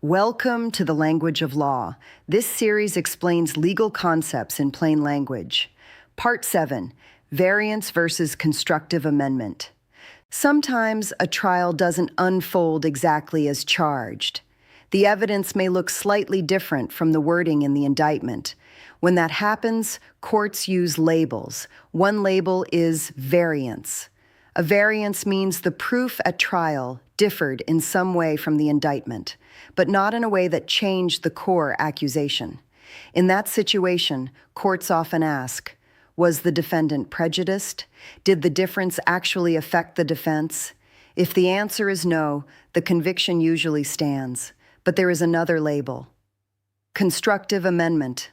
Welcome to the Language of Law. This series explains legal concepts in plain language. Part 7, Variance versus Constructive Amendment. Sometimes a trial doesn't unfold exactly as charged. The evidence may look slightly different from the wording in the indictment. When that happens, courts use labels. One label is variance. A variance means the proof at trial differed in some way from the indictment, but not in a way that changed the core accusation. In that situation, courts often ask, was the defendant prejudiced? Did the difference actually affect the defense? If the answer is no, the conviction usually stands. But there is another label. Constructive amendment.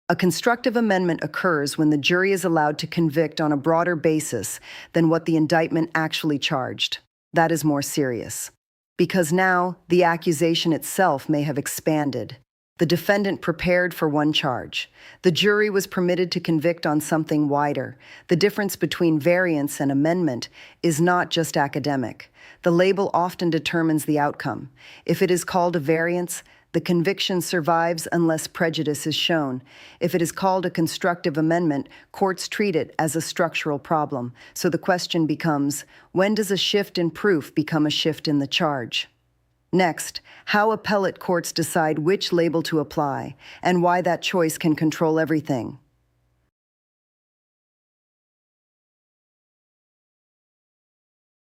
A constructive amendment occurs when the jury is allowed to convict on a broader basis than what the indictment actually charged. That is more serious, because now the accusation itself may have expanded. The defendant prepared for one charge. The jury was permitted to convict on something wider. The difference between variance and amendment is not just academic. The label often determines the outcome. If it is called a variance, the conviction survives unless prejudice is shown. If it is called a constructive amendment, courts treat it as a structural problem. So the question becomes, when does a shift in proof become a shift in the charge? Next, how appellate courts decide which label to apply and why that choice can control everything.